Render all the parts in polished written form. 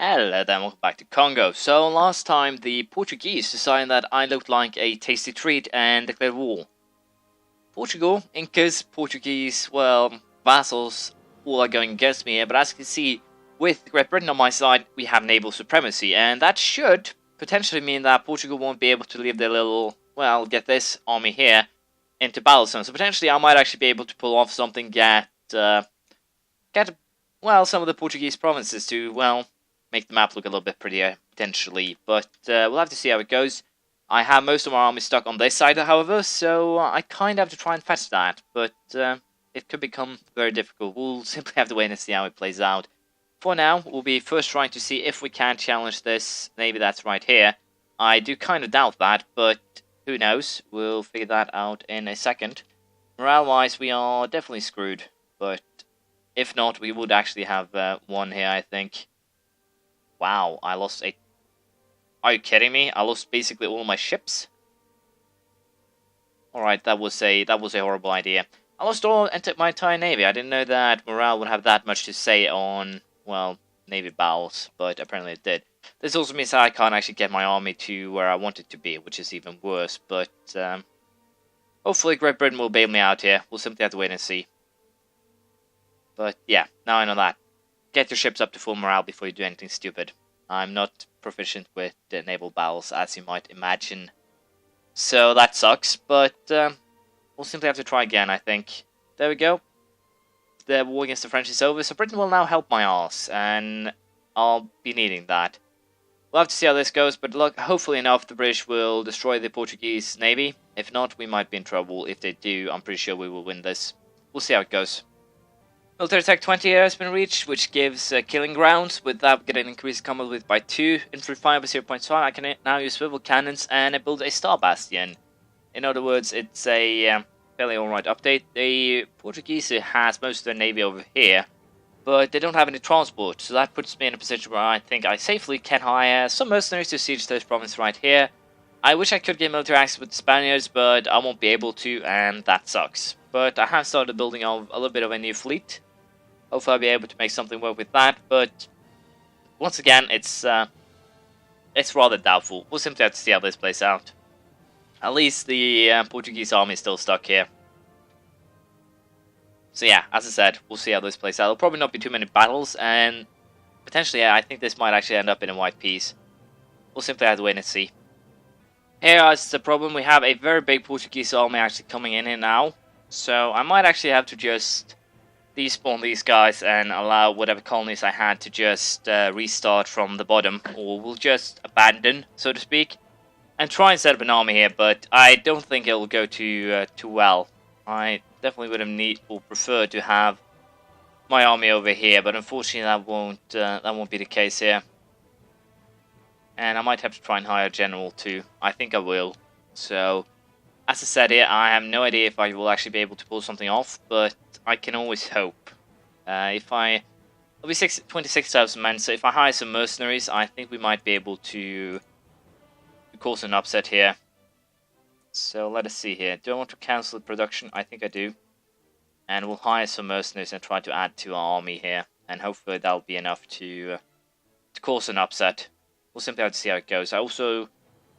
Hello there, welcome back to Congo. So last time the Portuguese decided that I looked like a tasty treat and declared war. Portugal, Incas, Portuguese, well, vassals, all are going against me here, but as you can see, with Great Britain on my side, we have naval supremacy, and that should potentially mean that Portugal won't be able to leave their little, well, get this army here into battle zone. So potentially I might actually be able to pull off something, get well, some of the Portuguese provinces to, well, make the map look a little bit prettier, potentially. But we'll have to see how it goes. I have most of my army stuck on this side, however, so I kind of have to try and fetch that. But it could become very difficult. We'll simply have to wait and see how it plays out. For now, we'll be first trying to see if we can challenge this. Maybe that's right here. I do kind of doubt that, but who knows? We'll figure that out in a second. Morale-wise, we are definitely screwed. But if not, we would actually have one here, I think. Wow, I lost a... Are you kidding me? I lost basically all my ships? Alright, that was a horrible idea. I lost my entire navy. I didn't know that morale would have that much to say on, well, navy battles, but apparently it did. This also means that I can't actually get my army to where I want it to be, which is even worse, but hopefully Great Britain will bail me out here. We'll simply have to wait and see. But yeah, now I know that. Get your ships up to full morale before you do anything stupid. I'm not proficient with naval battles, as you might imagine. So that sucks, but we'll simply have to try again, I think. There we go. The war against the French is over, so Britain will now help my arse, and I'll be needing that. We'll have to see how this goes, but look, hopefully enough the British will destroy the Portuguese navy. If not, we might be in trouble. If they do, I'm pretty sure we will win this. We'll see how it goes. Military Tech 20 here has been reached, which gives killing grounds. With that, getting increased combat width by 2. Infantry fire by 0.5. I can now use swivel cannons and build a star bastion. In other words, it's a fairly alright update. The Portuguese has most of their navy over here, but they don't have any transport, so that puts me in a position where I think I safely can hire some mercenaries to siege this province right here. I wish I could get military access with the Spaniards, but I won't be able to, and that sucks. But I have started building a little bit of a new fleet. Hopefully I'll be able to make something work with that, but once again, it's rather doubtful. We'll simply have to see how this plays out. At least the Portuguese army is still stuck here. So yeah, as I said, we'll see how this plays out. There'll probably not be too many battles, and potentially, yeah, I think this might actually end up in a white peace. We'll simply have to wait and see. Here is the problem. We have a very big Portuguese army actually coming in here now, so I might actually have to just despawn these guys and allow whatever colonies I had to just restart from the bottom, or we'll just abandon, so to speak, and try and set up an army here, but I don't think it will go too well. I definitely would have prefer to have my army over here, but unfortunately that won't be the case here. And I might have to try and hire a general too. I think I will. So, as I said here, I have no idea if I will actually be able to pull something off, but I can always hope. It'll be 26,000 men, so if I hire some mercenaries, I think we might be able to cause an upset here. So let us see here. Do I want to cancel the production? I think I do. And we'll hire some mercenaries and try to add to our army here, and hopefully that'll be enough to cause an upset. We'll simply have to see how it goes. I also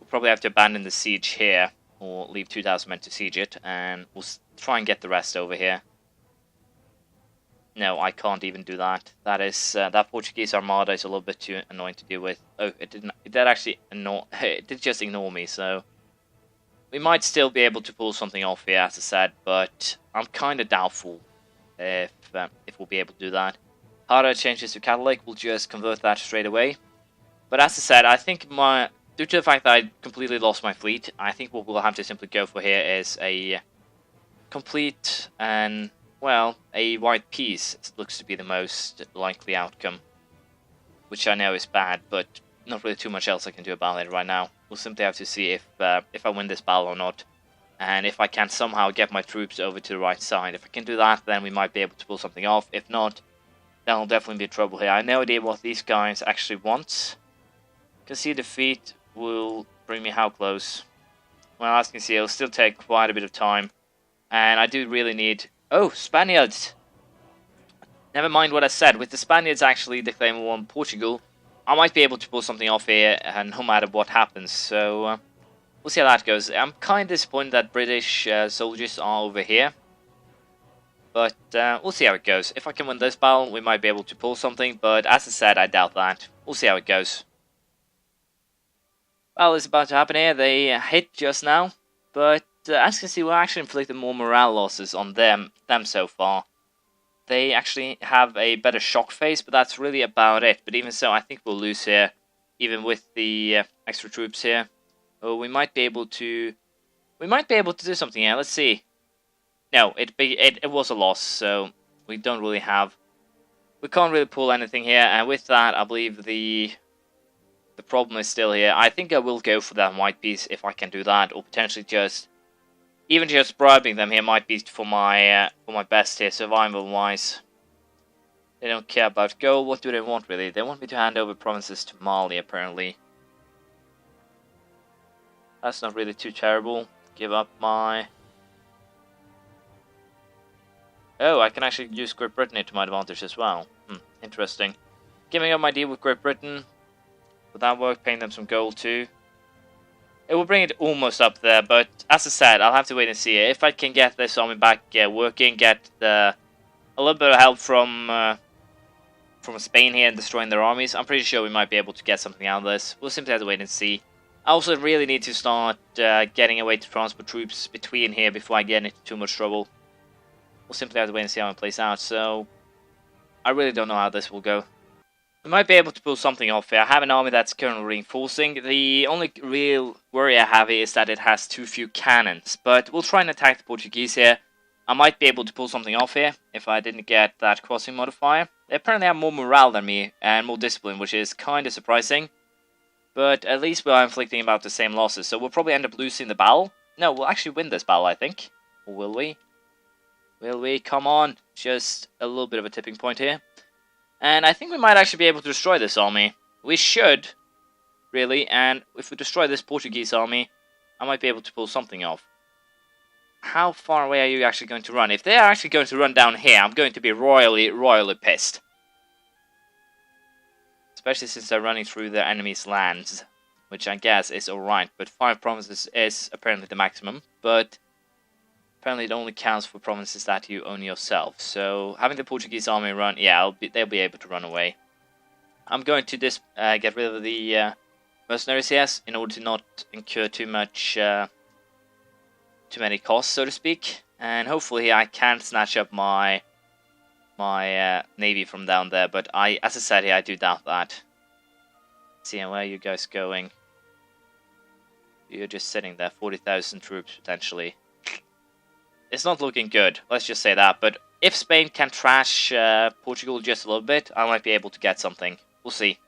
will probably have to abandon the siege here, or leave 2,000 men to siege it, and we'll try and get the rest over here. No, I can't even do that. That Portuguese armada is a little bit too annoying to deal with. Oh, it did actually ignore. It did just ignore me, so we might still be able to pull something off here, as I said, but I'm kind of doubtful if we'll be able to do that. Harder changes to Catholic, we'll just convert that straight away. But as I said, I think due to the fact that I completely lost my fleet, I think what we'll have to simply go for here is a complete and, well, a white peace. It looks to be the most likely outcome, which I know is bad, but not really too much else I can do about it right now. We'll simply have to see if I win this battle or not, and if I can somehow get my troops over to the right side. If I can do that, then we might be able to pull something off. If not, then I'll definitely be in trouble here. I have no idea what these guys actually want. Concede defeat will bring me how close? Well, as you can see, it'll still take quite a bit of time, and I do really need... Oh, Spaniards! Never mind what I said. With the Spaniards actually declaring war on Portugal, I might be able to pull something off here, no matter what happens. So we'll see how that goes. I'm kind of disappointed that British soldiers are over here, but we'll see how it goes. If I can win this battle, we might be able to pull something, but as I said, I doubt that. We'll see how it goes. Well, it's about to happen here. They hit just now, but as you can see, we're actually inflicting more morale losses on them so far. They actually have a better shock phase, but that's really about it. But even so, I think we'll lose here, even with the extra troops here. Oh, we might be able to do something here. Let's see. No, it was a loss, so we can't really pull anything here. And with that, I believe the problem is still here. I think I will go for that white piece if I can do that, or potentially just bribing them here might be for my best here, survival wise. They don't care about gold. What do they want really? They want me to hand over provinces to Mali apparently. That's not really too terrible. Give up my... Oh, I can actually use Great Britain here to my advantage as well. Interesting. Giving up my deal with Great Britain. Would that work? Paying them some gold too. It will bring it almost up there, but as I said, I'll have to wait and see. If I can get this army back working, get a little bit of help from Spain here and destroying their armies, I'm pretty sure we might be able to get something out of this. We'll simply have to wait and see. I also really need to start getting away to transport troops between here before I get into too much trouble. We'll simply have to wait and see how it plays out, so I really don't know how this will go. We might be able to pull something off here. I have an army that's currently reinforcing. The only real worry I have here is that it has too few cannons. But we'll try and attack the Portuguese here. I might be able to pull something off here if I didn't get that crossing modifier. They apparently have more morale than me and more discipline, which is kind of surprising. But at least we are inflicting about the same losses, so we'll probably end up losing the battle. No, we'll actually win this battle, I think. Or will we? Will we? Come on. Just a little bit of a tipping point here. And I think we might actually be able to destroy this army. We should, really, and if we destroy this Portuguese army, I might be able to pull something off. How far away are you actually going to run? If they are actually going to run down here, I'm going to be royally pissed. Especially since they're running through their enemy's lands, which I guess is alright, but 5 provinces is apparently the maximum, but apparently it only counts for provinces that you own yourself. So having the Portuguese army run, yeah, they'll be able to run away. I'm going to get rid of the mercenaries here in order to not incur too many costs, so to speak. And hopefully I can snatch up my navy from down there. But as I said here, I do doubt that. See, where are you guys going? You're just sitting there, 40,000 troops potentially. It's not looking good, let's just say that, but if Spain can trash Portugal just a little bit, I might be able to get something. We'll see.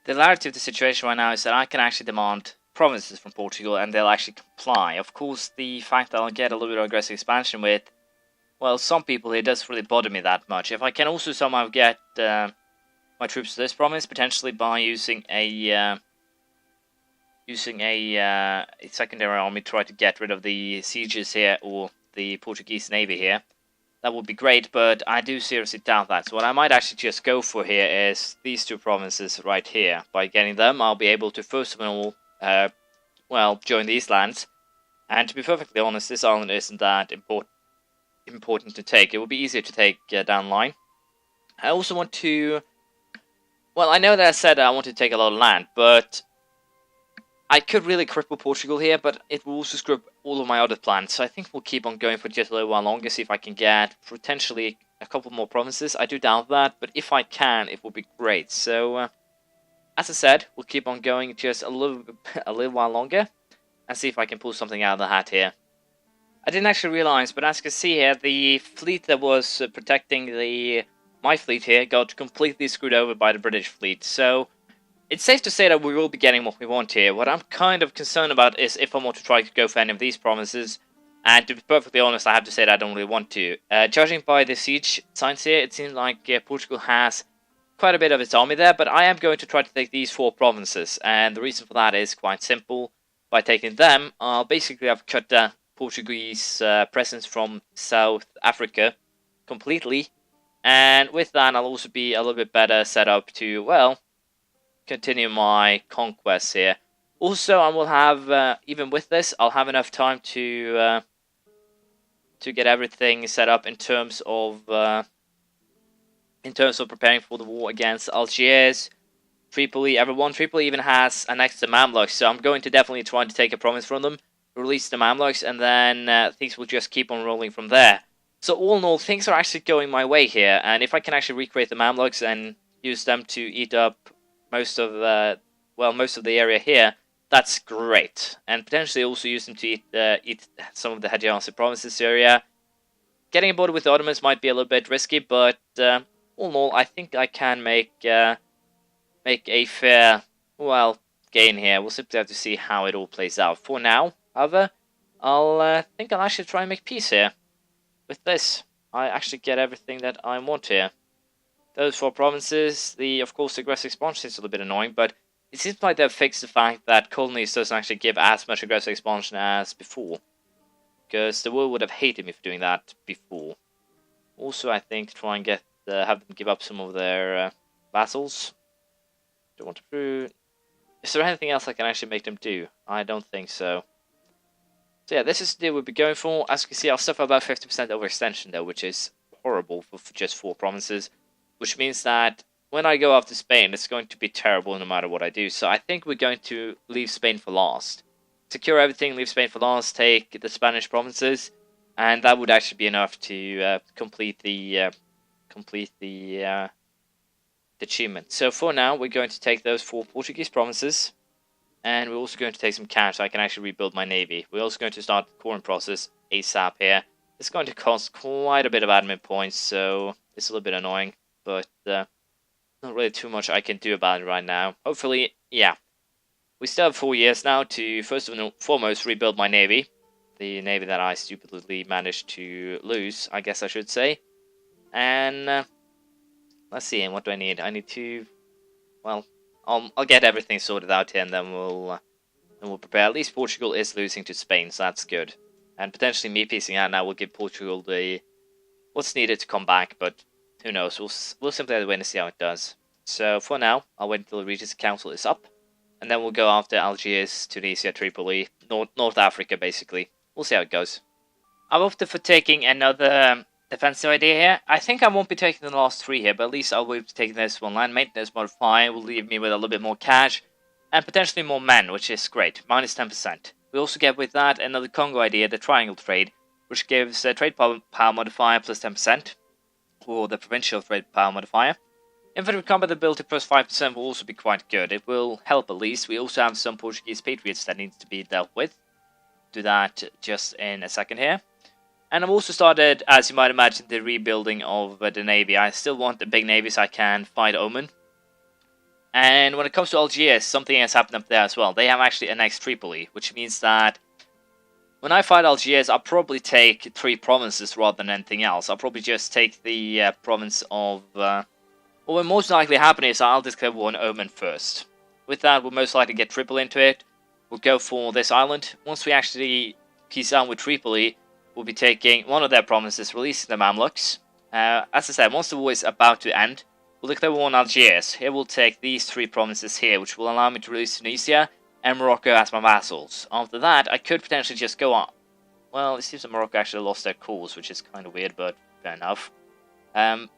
The hilarity of the situation right now is that I can actually demand provinces from Portugal and they'll actually comply. Of course, the fact that I'll get a little bit of aggressive expansion with, well, some people here doesn't really bother me that much. If I can also somehow get my troops to this province, potentially by using a secondary army to try to get rid of the sieges here, or the Portuguese navy here, that would be great, but I do seriously doubt that. So what I might actually just go for here is these 2 provinces right here. By getting them, I'll be able to first of all, well, join these lands. And to be perfectly honest, this island isn't that important to take. It would be easier to take down the line. I also want to... Well, I know that I said I wanted to take a lot of land, but I could really cripple Portugal here, but it will also screw up all of my other plans. So I think we'll keep on going for just a little while longer, see if I can get potentially a couple more provinces. I do doubt that, but if I can, it will be great. So, as I said, we'll keep on going just a little while longer, and see if I can pull something out of the hat here. I didn't actually realize, but as you can see here, the fleet that was protecting my fleet here got completely screwed over by the British fleet. So it's safe to say that we will be getting what we want here. What I'm kind of concerned about is if I want to try to go for any of these provinces. And to be perfectly honest, I have to say that I don't really want to. Judging by the siege signs here, it seems like Portugal has quite a bit of its army there. But I am going to try to take these 4 provinces. And the reason for that is quite simple. By taking them, I'll basically have cut the Portuguese presence from South Africa completely. And with that, I'll also be a little bit better set up to, well, continue my conquest here. Also, I will have, even with this, I'll have enough time to get everything set up in terms of preparing for the war against Algiers, Tripoli, everyone. Tripoli even has annexed the Mamluks, so I'm going to definitely try to take a province from them, release the Mamluks, and then things will just keep on rolling from there. So all in all, things are actually going my way here, and if I can actually recreate the Mamluks and use them to eat up most of the area here, that's great. And potentially also use them to eat some of the Hajjasi provinces area. Getting aboard with the Ottomans might be a little bit risky, but all in all, I think I can make a fair, gain here. We'll simply have to see how it all plays out. For now, however, I'll think I'll actually try and make peace here. With this, I actually get everything that I want here. Those 4 provinces, of course, aggressive expansion is a little bit annoying, but it seems like they've fixed the fact that colonies doesn't actually give as much aggressive expansion as before. Because the world would have hated me for doing that before. Also, I think try and have them give up some of their vassals. Don't want to. Is there anything else I can actually make them do? I don't think so. So yeah, this is the deal we'll be going for. As you can see, I'll suffer about 50% overextension though, which is horrible for just 4 provinces. Which means that when I go after Spain, it's going to be terrible no matter what I do. So I think we're going to leave Spain for last. Secure everything, leave Spain for last, take the Spanish provinces, and that would actually be enough to complete the achievement. So for now, we're going to take those 4 Portuguese provinces. And we're also going to take some cash so I can actually rebuild my navy. We're also going to start the coring process ASAP here. It's going to cost quite a bit of admin points, so it's a little bit annoying. But not really too much I can do about it right now. Hopefully, yeah. We still have 4 years now to, first and foremost, rebuild my navy. The navy that I stupidly managed to lose, I guess I should say. And let's see, and what do I need? I need to, I'll get everything sorted out here, and then we'll prepare. At least Portugal is losing to Spain, so that's good. And potentially me piecing out now will give Portugal what's needed to come back, but who knows? We'll simply have to wait and see how it does. So for now, I'll wait until the Regis Council is up, and then we'll go after Algiers, Tunisia, Tripoli, North Africa, basically. We'll see how it goes. I've opted for taking another defensive idea here. I think I won't be taking the last 3 here, but at least I'll be taking this one. Land maintenance modifier will leave me with a little bit more cash and potentially more men, which is great. Minus 10%. We also get with that another Kongo idea, the triangle trade, which gives a trade power modifier plus 10%, or the provincial trade power modifier. Infantry combat ability plus 5% will also be quite good. It will help at least. We also have some Portuguese patriots that needs to be dealt with. Do that just in a second here. And I've also started, as you might imagine, the rebuilding of the navy. I still want a big navy so I can fight Oman. And when it comes to Algiers, something has happened up there as well. They have actually annexed Tripoli, which means that when I fight Algiers, I'll probably take 3 provinces rather than anything else. I'll probably just take the province of... what will most likely happen is I'll declare war on Oman first. With that, we'll most likely get Tripoli into it. We'll go for this island. Once we actually peace out with Tripoli, we'll be taking one of their provinces, releasing the Mamluks. As I said, once the war is about to end, we'll declare war on Algiers. Here we'll take these 3 provinces here, which will allow me to release Tunisia and Morocco as my vassals. After that, I could potentially just go on. Well, it seems that Morocco actually lost their cause, which is kind of weird, but fair enough. But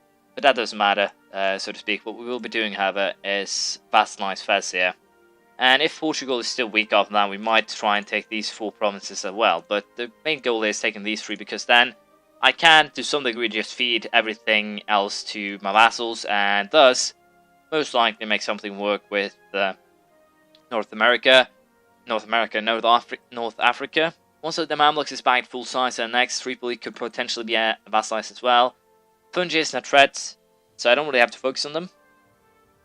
that doesn't matter, so to speak. What we will be doing, however, is vassalize Fez here. And if Portugal is still weak after that, we might try and take these 4 provinces as well. But the main goal is taking these 3, because then I can, to some degree, just feed everything else to my vassals, and thus, most likely make something work with North Africa. Once the Mamluks is back full size, and next Tripoli could potentially be vassalized as well. Fungi is not threats, so I don't really have to focus on them.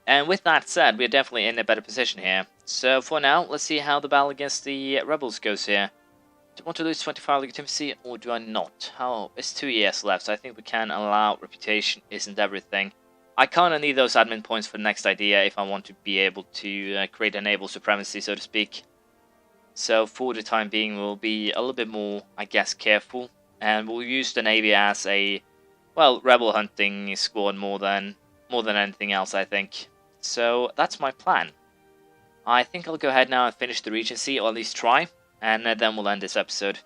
And with that said, we're definitely in a better position here. So for now, let's see how the battle against the rebels goes here. Do I want to lose 25 legitimacy, or do I not? It's 2 years left, so I think we can allow reputation isn't everything. I kind of need those admin points for the next idea if I want to be able to create a naval supremacy, so to speak. So for the time being, we'll be a little bit more, I guess, careful. And we'll use the navy as a, rebel hunting squad more than anything else, I think. So that's my plan. I think I'll go ahead now and finish the Regency, or at least try, and then we'll end this episode.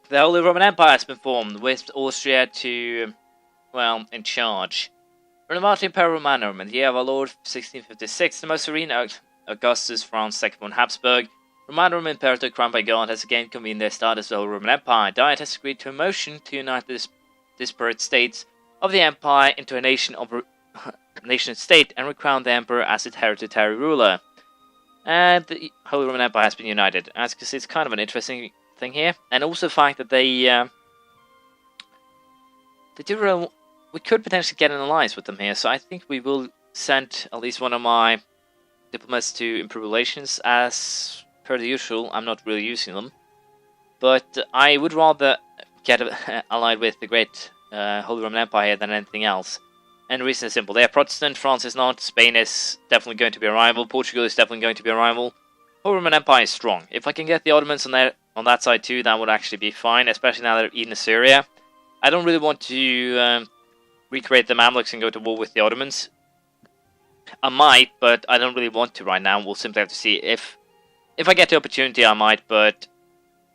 The Holy Roman Empire has been formed, with Austria well, in charge. Renovato Imperium Romanum, in the year of our Lord 1656, the most serene Augustus Franz II von Habsburg, Romanum Imperator crowned by God, has again convened their status as the Holy Roman Empire. Diet has agreed to a motion to unite the disparate states of the empire into a nation-state and recrown the emperor as its hereditary ruler. And the Holy Roman Empire has been united. As you can see, it's kind of an interesting thing here, and also the fact that we could potentially get an alliance with them here. So I think we will send at least one of my diplomats to improve relations. As per the usual, I'm not really using them, but I would rather get allied with the great Holy Roman Empire than anything else. And the reason is simple: they are Protestant, France is not, Spain is definitely going to be a rival, Portugal is definitely going to be a rival. Holy Roman Empire is strong. If I can get the Ottomans on that side too, that would actually be fine, especially now that they're eating Syria. I don't really want to recreate the Mamluks and go to war with the Ottomans. I might, but I don't really want to right now. We'll simply have to see. If I get the opportunity, I might, but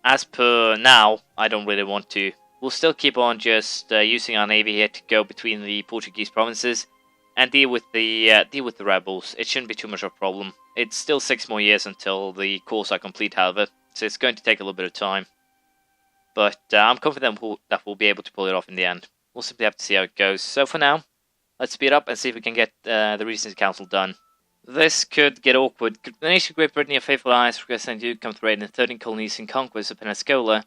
as per now, I don't really want to. We'll still keep on just using our navy here to go between the Portuguese provinces and deal with the rebels. It shouldn't be too much of a problem. It's still 6 more years until the course are complete, however, so it's going to take a little bit of time. But I'm confident that we'll be able to pull it off in the end. We'll simply have to see how it goes. So for now, let's speed up and see if we can get the Regency Council done. This could get awkward. The nation of Great Britain, your faithful allies, requesting you come to raid in 13 colonies and conquest of Pensacola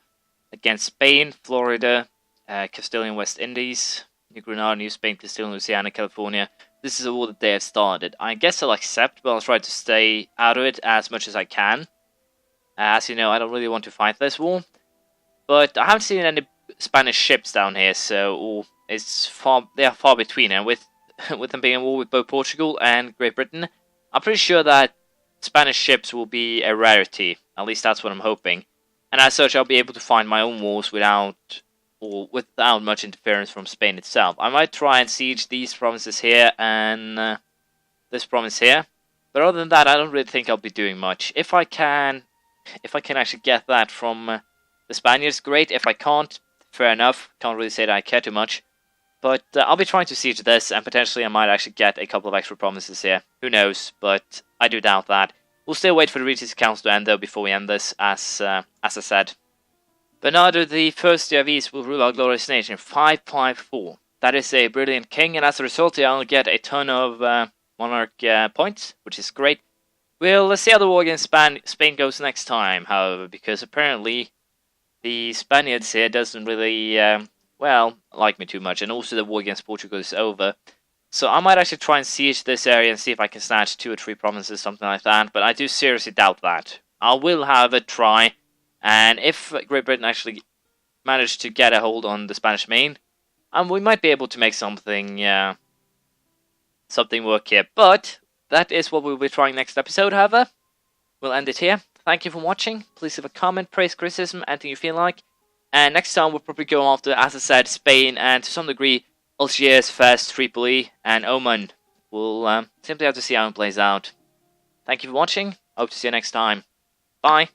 against Spain, Florida, Castilian West Indies, New Granada, New Spain, Castilian, Louisiana, California. This is all that they have started. I guess I'll accept, but I'll try to stay out of it as much as I can. As you know, I don't really want to fight this war. But I haven't seen any Spanish ships down here, so they are far between. And with them being in war with both Portugal and Great Britain, I'm pretty sure that Spanish ships will be a rarity. At least that's what I'm hoping. And as such, I'll be able to find my own wars without much interference from Spain itself. I might try and siege these provinces here and this province here. But other than that, I don't really think I'll be doing much. If I can actually get that from the Spaniards, great. If I can't, fair enough. Can't really say that I care too much. But I'll be trying to siege this, and potentially I might actually get a couple of extra provinces here. Who knows, but I do doubt that. We'll still wait for the Regency Council to end, though, before we end this, as I said. Bernardo the First of East will rule our glorious nation, 554. That is a brilliant king, and as a result, I'll get a ton of monarch points, which is great. We'll see how the war against Spain goes next time, however, because apparently the Spaniards here doesn't really, like me too much, and also the war against Portugal is over. So I might actually try and siege this area and see if I can snatch 2 or 3 provinces, something like that, but I do seriously doubt that. I will have a try, and if Great Britain actually managed to get a hold on the Spanish Main, we might be able to make something work here. But that is what we'll be trying next episode, however. We'll end it here. Thank you for watching. Please leave a comment, praise, criticism, anything you feel like. And next time we'll probably go after, as I said, Spain and to some degree Algiers, Fez, Tripoli, and Oman. We'll simply have to see how it plays out. Thank you for watching. Hope to see you next time. Bye.